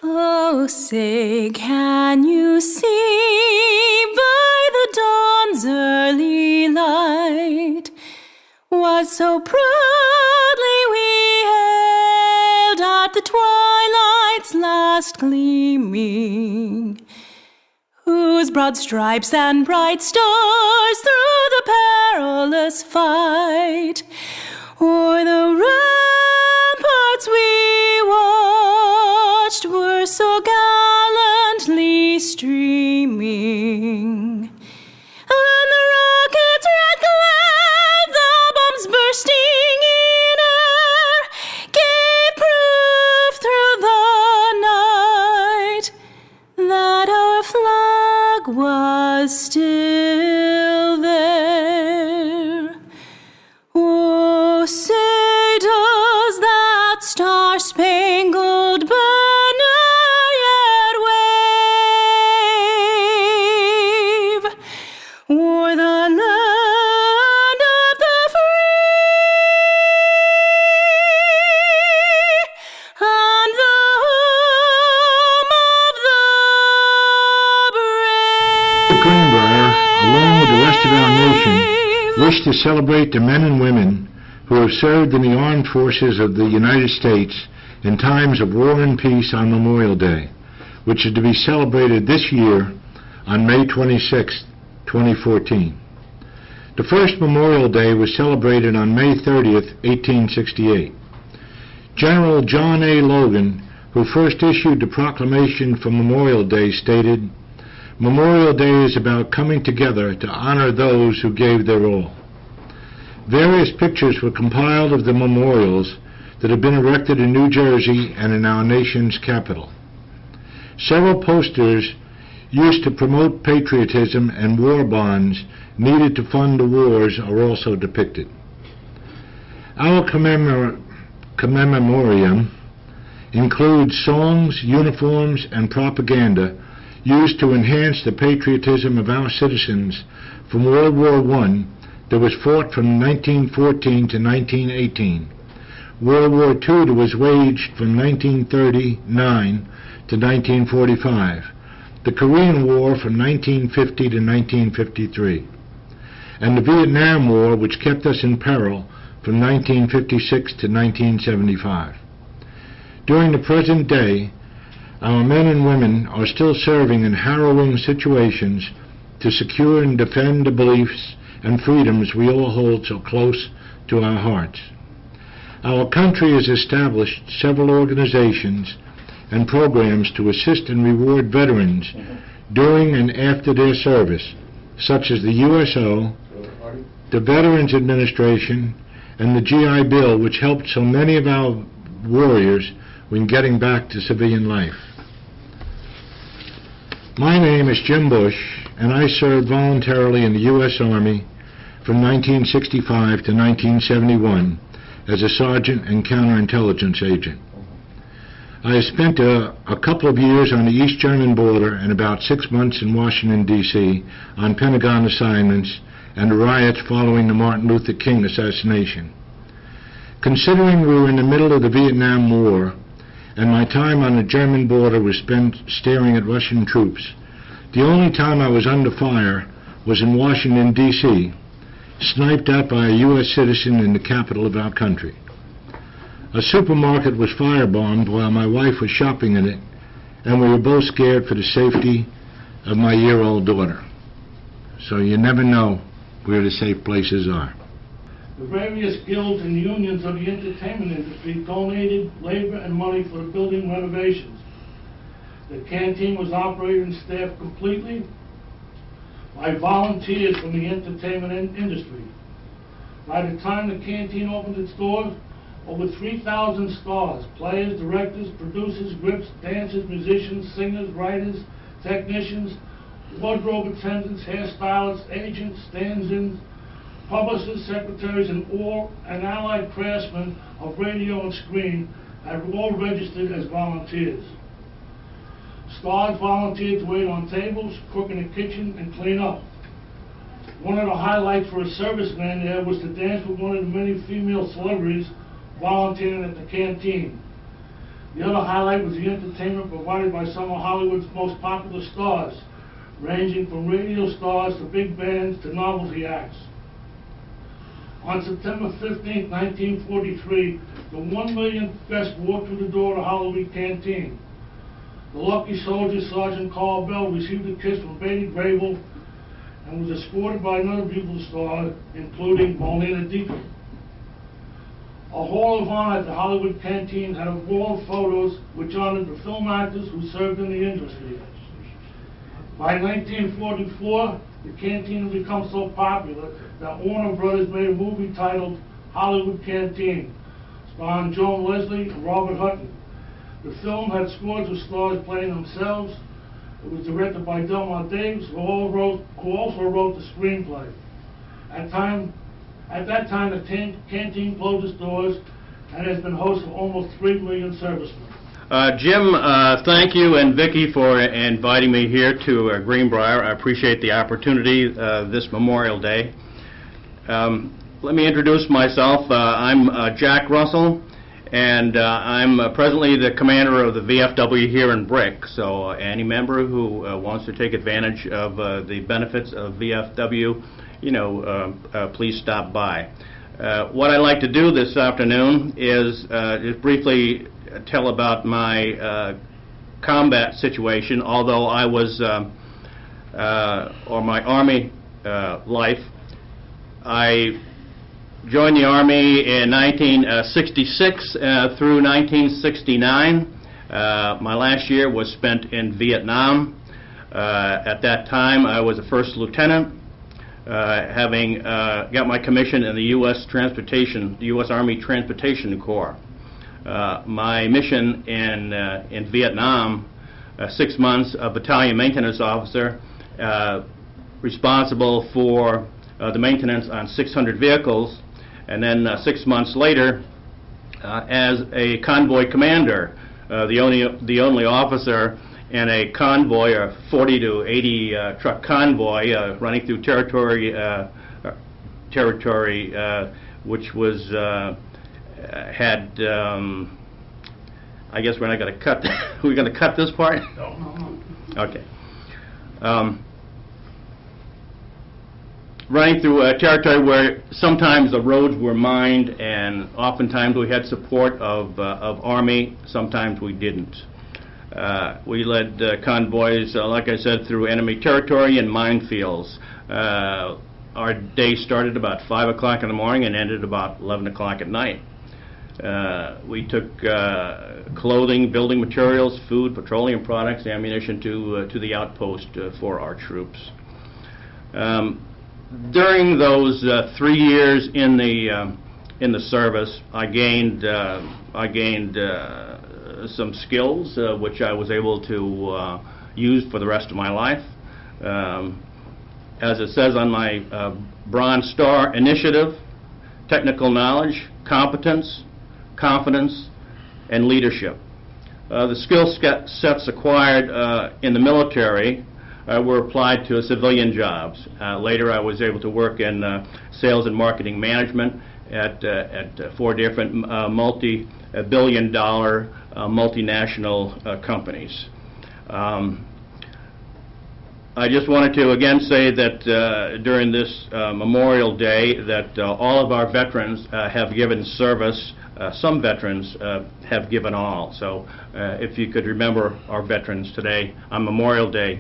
Oh, say, can you see by the dawn's early light what so proudly we hailed at the twilight's last gleaming, whose broad stripes and bright stars through the perilous fight o'er the ramparts we watched were so gallantly streaming, and the rockets' red glare, the bombs bursting in air, gave proof through the night that our flag was still there. Oh, say does that star-spangled banner yet wave o'er the land of the free and the home of the brave? Greenbrier, along with the rest of our nation, wish to celebrate the men and women who have served in the armed forces of the United States in times of war and peace on Memorial Day, which is to be celebrated this year on May 26, 2014. The first Memorial Day was celebrated on May 30th, 1868. General John A. Logan, who first issued the proclamation for Memorial Day, stated, "Memorial Day is about coming together to honor those who gave their all." Various pictures were compiled of the memorials that have been erected in New Jersey and in our nation's capital. Several posters used to promote patriotism and war bonds needed to fund the wars are also depicted. Our commemorium includes songs, uniforms, and propaganda used to enhance the patriotism of our citizens from World War I that was fought from 1914 to 1918, World War II that was waged from 1939 to 1945, the Korean War from 1950 to 1953, and the Vietnam War, which kept us in peril from 1956 to 1975. During the present day, our men and women are still serving in harrowing situations to secure and defend the beliefs and freedoms we all hold so close to our hearts. Our country has established several organizations and programs to assist and reward veterans during and after their service, such as the USO, the Veterans Administration, and the GI Bill, which helped so many of our warriors when getting back to civilian life. My name is Jim Bush, and I served voluntarily in the U.S. Army from 1965 to 1971 as a sergeant and counterintelligence agent. I have spent a couple of years on the East German border and about 6 months in Washington, D.C. on Pentagon assignments and the riots following the Martin Luther King assassination. Considering we were in the middle of the Vietnam War and my time on the German border was spent staring at Russian troops, the only time I was under fire was in Washington, D.C., sniped at by a U.S. citizen in the capital of our country. A supermarket was firebombed while my wife was shopping in it, and we were both scared for the safety of my year-old daughter. So you never know where the safe places are. The various guilds and unions of the entertainment industry donated labor and money for the building renovations. The canteen was operated and staffed completely by volunteers from the entertainment industry. By the time the canteen opened its doors, over 3,000 stars, players, directors, producers, grips, dancers, musicians, singers, writers, technicians, wardrobe attendants, hairstylists, agents, stand-ins, publicists, secretaries, and allied craftsmen of radio and screen have all registered as volunteers. Stars volunteered to wait on tables, cook in the kitchen, and clean up. One of the highlights for a serviceman there was to dance with one of the many female celebrities volunteering at the canteen. The other highlight was the entertainment provided by some of Hollywood's most popular stars, ranging from radio stars to big bands to novelty acts. On September 15, 1943, the 1 millionth guest walked through the door of the Hollywood Canteen. The lucky soldier, Sergeant Carl Bell, received a kiss from Betty Grable and was escorted by another beautiful star, including Marlene Dietrich. A Hall of Honor at the Hollywood Canteen had a wall of photos which honored the film actors who served in the industry. By 1944, the Canteen had become so popular that Warner Brothers made a movie titled Hollywood Canteen, starring Joan Leslie and Robert Hutton. The film had scores of stars playing themselves. It was directed by Delmar Davis, who also wrote the screenplay. At that time, the Canteen closed its doors and has been host of almost 3 million servicemen. Jim, thank you, and Vicki, for inviting me here to Greenbrier. I appreciate the opportunity this Memorial Day. Let me introduce myself. I'm Jack Russell, and I'm presently the commander of the VFW here in Brick. So any member who wants to take advantage of the benefits of VFW, please stop by. What I'd like to do this afternoon is just briefly tell about my combat situation. Although I was, or my Army life, I joined the Army in 1966 through 1969. My last year was spent in Vietnam. At that time, I was a first lieutenant, having got my commission in the U.S. Army Transportation Corps. My mission in Vietnam, 6 months, a battalion maintenance officer, responsible for the maintenance on 600 vehicles, and then 6 months later, as a convoy commander, the only officer in a convoy, a 40 to 80 truck convoy running through territory, which was had. I guess we're not going to cut. We're going to cut this part. No. Okay. Running through a territory where sometimes the roads were mined, and oftentimes we had support of Army. Sometimes we didn't. We led convoys, like I said, through enemy territory and minefields. Our day started about 5 o'clock in the morning and ended about 11 o'clock at night. We took clothing, building materials, food, petroleum products, ammunition to the outpost for our troops. During those 3 years in the service, I gained some skills which I was able to use for the rest of my life. As it says on my Bronze Star initiative, technical knowledge, competence, confidence, and leadership. The skill sets acquired in the military were applied to civilian jobs. Later I was able to work in sales and marketing management at 4 different multi-billion-dollar multinational companies. I just wanted to again say that during this Memorial Day that all of our veterans have given service. Some veterans have given all. So if you could remember our veterans today on Memorial Day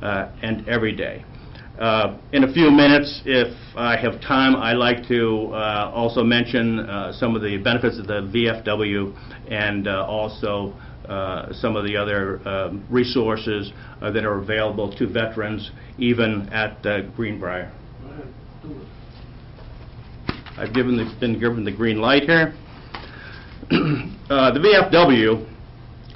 and every day. In a few minutes, if I have time, I'd like to also mention some of the benefits of the VFW and also some of the other resources that are available to veterans, even at Greenbrier. I've been given the green light here. The VFW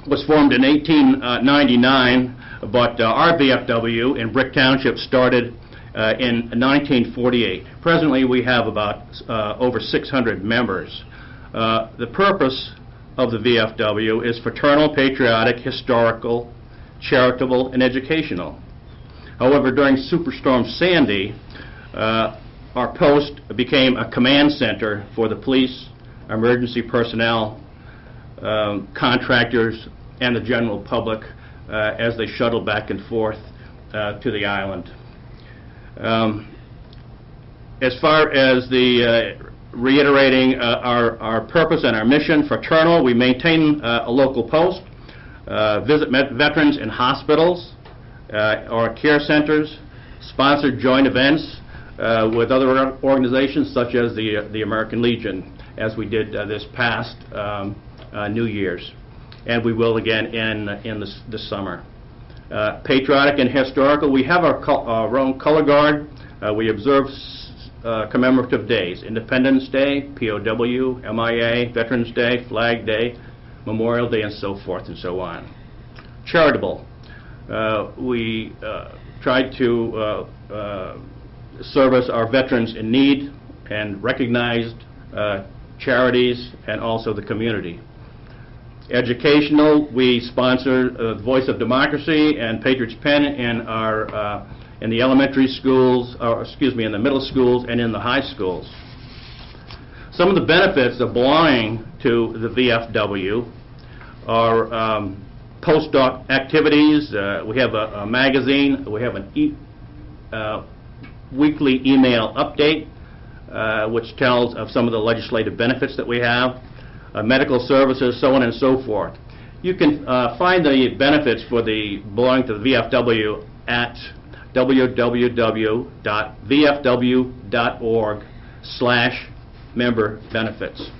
was formed in 1899, but our VFW in Brick Township started in 1948. Presently, we have about over 600 members. The purpose of the VFW is fraternal, patriotic, historical, charitable, and educational. However, during Superstorm Sandy, our post became a command center for the police, emergency personnel, contractors, and the general public as they shuttle back and forth to the island. As far as the reiterating our purpose and our mission, fraternal, we maintain a local post, visit veterans in hospitals or care centers, sponsor joint events with other organizations such as the American Legion, as we did this past New Year's, and we will again in this summer. Patriotic and historical, we have our own color guard. We observe commemorative days: Independence Day, POW, MIA, Veterans Day, Flag Day, Memorial Day, and so forth and so on. Charitable, we try to service our veterans in need and recognized charities and also the community. Educational, we sponsor Voice of Democracy and Patriots Pen in the elementary schools, or excuse me, in the middle schools and in the high schools. Some of the benefits of belonging to the VFW are postdoc activities. We have a magazine. We have an weekly email update, which tells of some of the legislative benefits that we have, medical services, so on and so forth. You can find the benefits for the belonging to the VFW at www.vfw.org/member-benefits.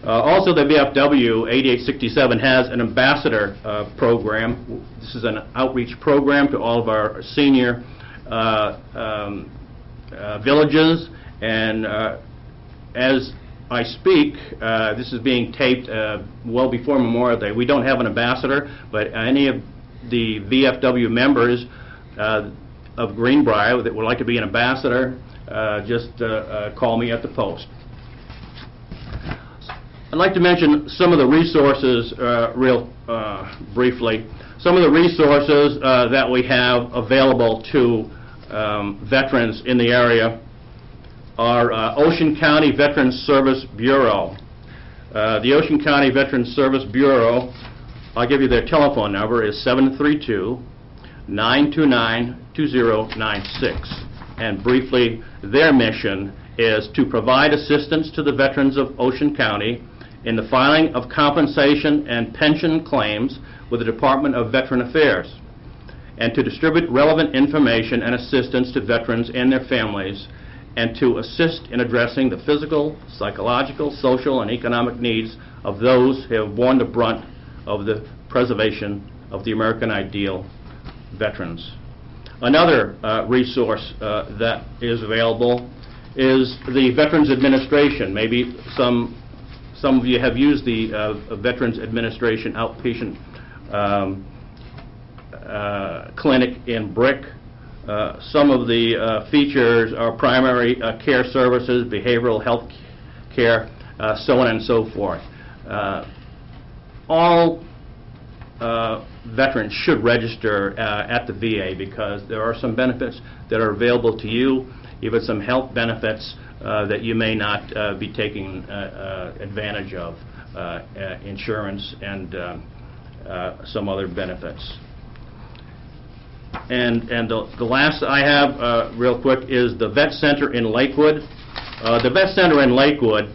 Also, the VFW 8867 has an ambassador program. This is an outreach program to all of our senior villages, and as I speak, this is being taped well before Memorial Day. We don't have an ambassador, but any of the VFW members of Greenbrier that would like to be an ambassador, just call me at the post. I'd like to mention some of the resources real briefly. Some of the resources that we have available to veterans in the area are Ocean County Veterans Service Bureau. The Ocean County Veterans Service Bureau, I'll give you their telephone number, is 732-929-2096. And briefly, their mission is to provide assistance to the veterans of Ocean County in the filing of compensation and pension claims with the Department of Veteran Affairs, and to distribute relevant information and assistance to veterans and their families, and to assist in addressing the physical, psychological, social, and economic needs of those who have borne the brunt of the preservation of the American ideal, veterans. Another resource that is available is the Veterans Administration. Maybe some of you have used the Veterans Administration outpatient clinic in Brick. Some of the features are primary care services, behavioral health care, so on and so forth. All veterans should register at the VA because there are some benefits that are available to you, even some health benefits that you may not be taking advantage of, insurance and some other benefits. And the last I have, real quick, is the Vet Center in Lakewood. The Vet Center in Lakewood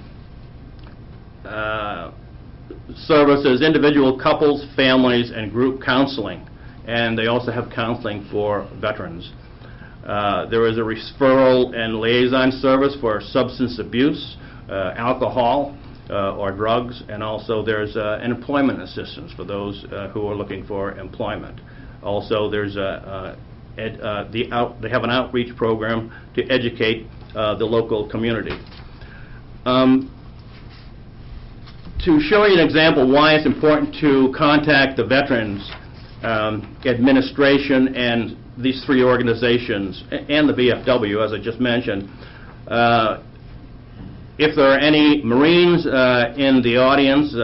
services individual couples, families, and group counseling, and they also have counseling for veterans. There is a referral and liaison service for substance abuse, alcohol, or drugs, and also there's an employment assistance for those who are looking for employment. Also, there's they have an outreach program to educate the local community. To show you an example why it's important to contact the Veterans Administration and these three organizations and the VFW, as I just mentioned, if there are any Marines in the audience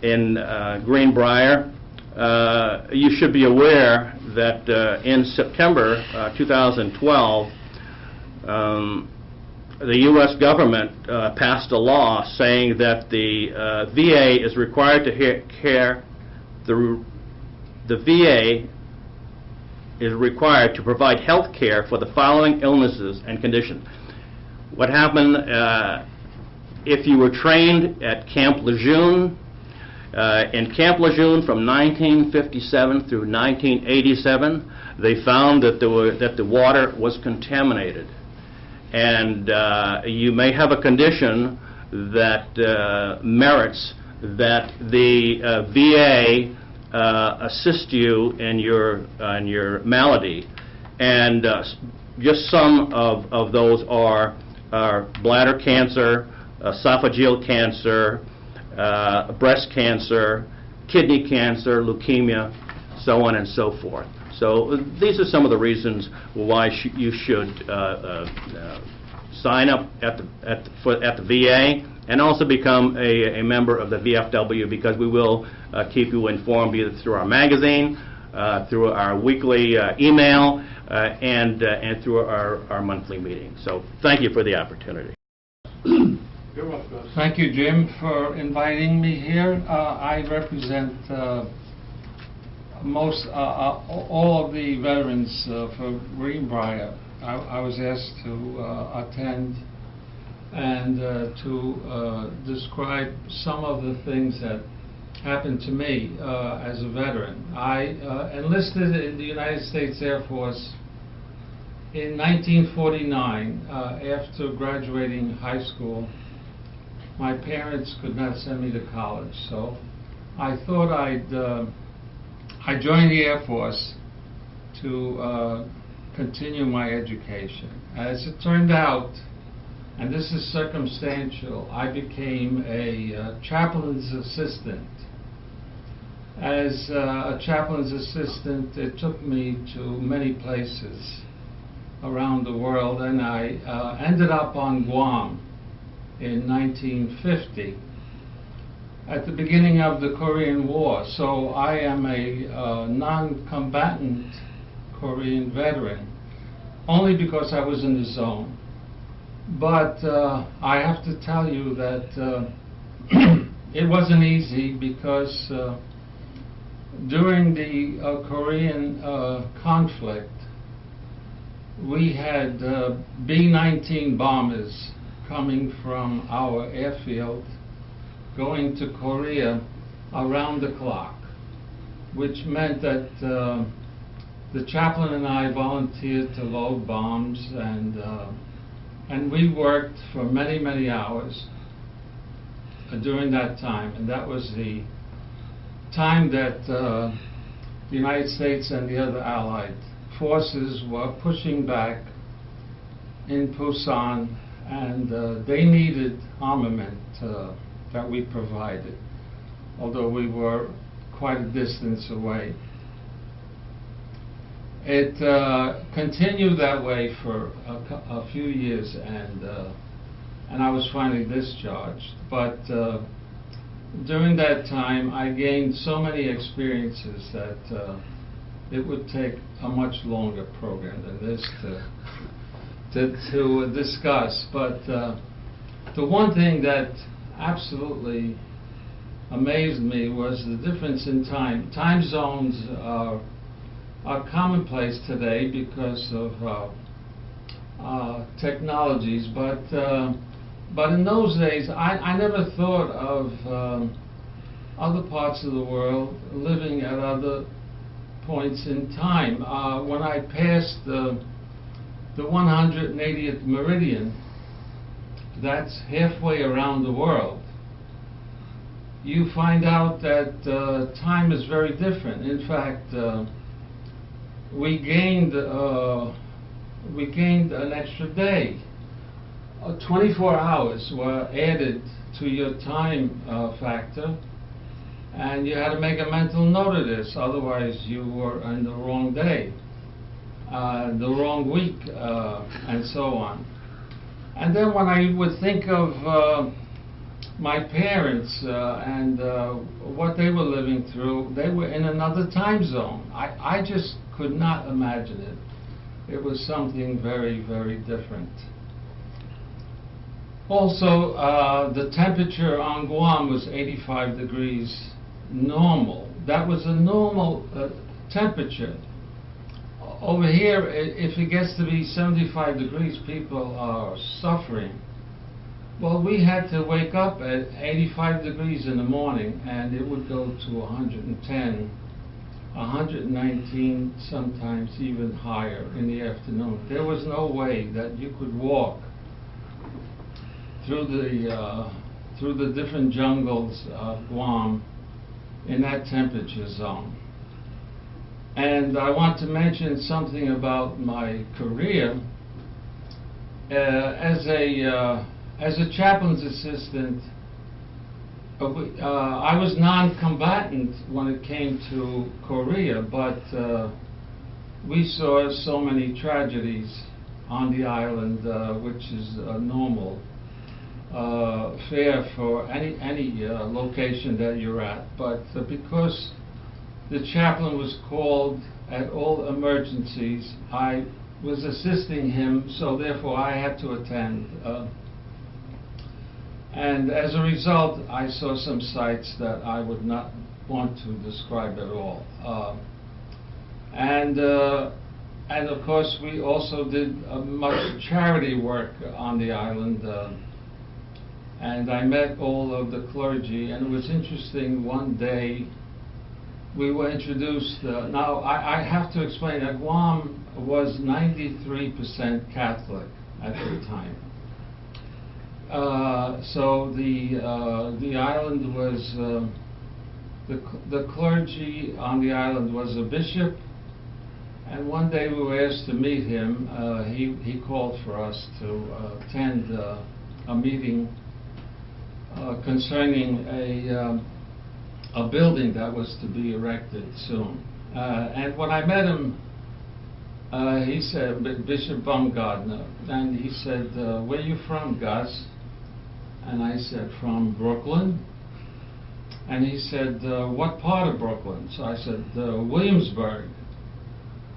in Greenbrier, you should be aware that in September 2012, the U.S. government passed a law saying that the VA is required to the VA is required to provide health care for the following illnesses and conditions. What happened, if you were trained at Camp Lejeune, in Camp Lejeune from 1957 through 1987, they found that the water was contaminated. And you may have a condition that merits that the VA assist you in your malady. And just some of those are bladder cancer, esophageal cancer, breast cancer, kidney cancer, leukemia, so on and so forth. So these are some of the reasons why you should sign up at the VA and also become a member of the VFW, because we will keep you informed either through our magazine, through our weekly email, and through our monthly meeting. So thank you for the opportunity. You're welcome, Gus. Thank you, Jim, for inviting me here. I represent all of the veterans for Greenbrier. I was asked to attend and to describe some of the things that happened to me as a veteran. I enlisted in the United States Air Force in 1949 after graduating high school. My parents could not send me to college, so I thought I joined the Air Force to continue my education. As it turned out, and this is circumstantial, I became a chaplain's assistant. As a chaplain's assistant, it took me to many places around the world, and I ended up on Guam in 1950 at the beginning of the Korean War. So I am a non-combatant Korean veteran, only because I was in the zone. But I have to tell you that it wasn't easy, because during the Korean conflict, we had B-19 bombers coming from our airfield going to Korea around the clock, which meant that the chaplain and I volunteered to load bombs, and we worked for many, many hours during that time. And that was the time that the United States and the other Allied forces were pushing back in Busan, and they needed armament that we provided, although we were quite a distance away. It continued that way for a few years, and I was finally discharged. But during that time, I gained so many experiences that it would take a much longer program than this to discuss. But the one thing that absolutely amazed me was the difference in time. Time zones are commonplace today because of technologies, but in those days, I never thought of other parts of the world living at other points in time. When I passed the 180th meridian, that's halfway around the world, you find out that time is very different. In fact, we gained an extra day. 24 hours were added to your time factor, and you had to make a mental note of this, otherwise you were on the wrong day, the wrong week, and so on. And then when I would think of my parents and what they were living through, they were in another time zone. I just could not imagine it. It was something very, very different. Also, the temperature on Guam was 85 degrees normal. That was a normal temperature. Over here, if it gets to be 75 degrees, people are suffering. Well, we had to wake up at 85 degrees in the morning, and it would go to 110, 119, sometimes even higher in the afternoon. There was no way that you could walk through the different jungles of Guam in that temperature zone. And I want to mention something about my career. As a chaplain's assistant, I was non-combatant when it came to Korea, but we saw so many tragedies on the island, which is normal fare for any location that you're at. But because the chaplain was called at all emergencies, I was assisting him, so therefore I had to attend. And as a result, I saw some sights that I would not want to describe at all. And of course, we also did much charity work on the island. And I met all of the clergy, and it was interesting. One day, we were introduced. Now, I have to explain that Guam was 93% Catholic at the time. So the island was the clergy on the island was a bishop, and one day we were asked to meet him. He called for us to attend a meeting concerning a building that was to be erected soon. And when I met him, he said, Bishop Baumgartner, and he said, "Where are you from, Gus?" And I said, "From Brooklyn." And he said, "What part of Brooklyn?" So I said, "Williamsburg."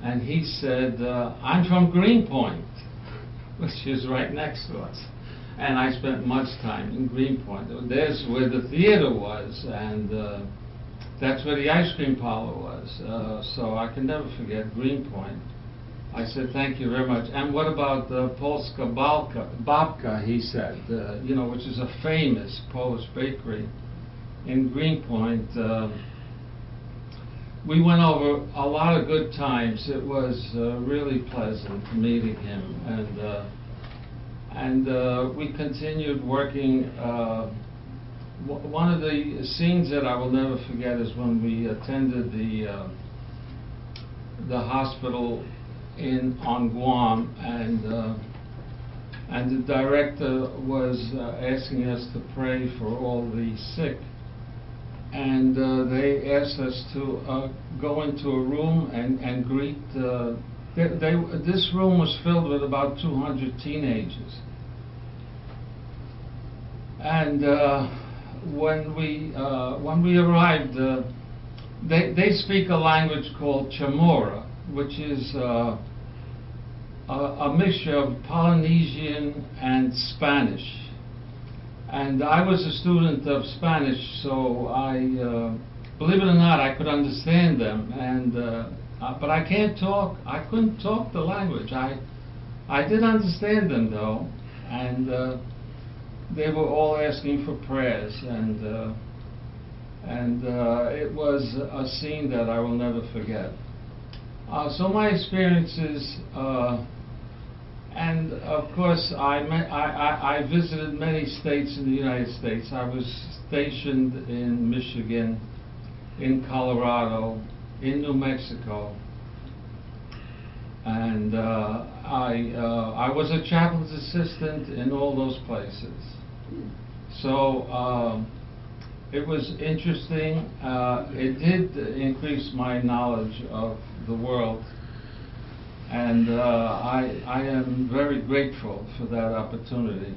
And he said, "I'm from Greenpoint," which is right next to us. And I spent much time in Greenpoint. There's where the theater was, and that's where the ice cream parlor was. So I can never forget Greenpoint. I said, "Thank you very much." "And what about Polska Babka?" he said, which is a famous Polish bakery in Greenpoint. We went over a lot of good times. It was really pleasant meeting him, and we continued working. One of the scenes that I will never forget is when we attended the hospital on Guam, and the director was asking us to pray for all the sick, and they asked us to go into a room and greet. This room was filled with about 200 teenagers, and when we arrived, they speak a language called Chamorro, which is a mixture of Polynesian and Spanish. And I was a student of Spanish, so I, believe it or not, I could understand them. And but I can't talk. I couldn't talk the language. I did understand them though, and they were all asking for prayers, and it was a scene that I will never forget. So my experiences, and of course I visited many states in the United States. I was stationed in Michigan, in Colorado, in New Mexico, and I was a chaplain's assistant in all those places. So it was interesting. It did increase my knowledge of the world, and I am very grateful for that opportunity.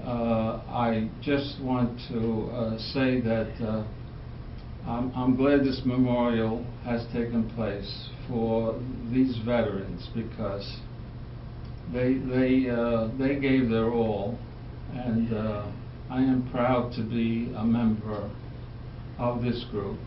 I just want to say that I'm glad this memorial has taken place for these veterans, because they gave their all, and I am proud to be a member of this group.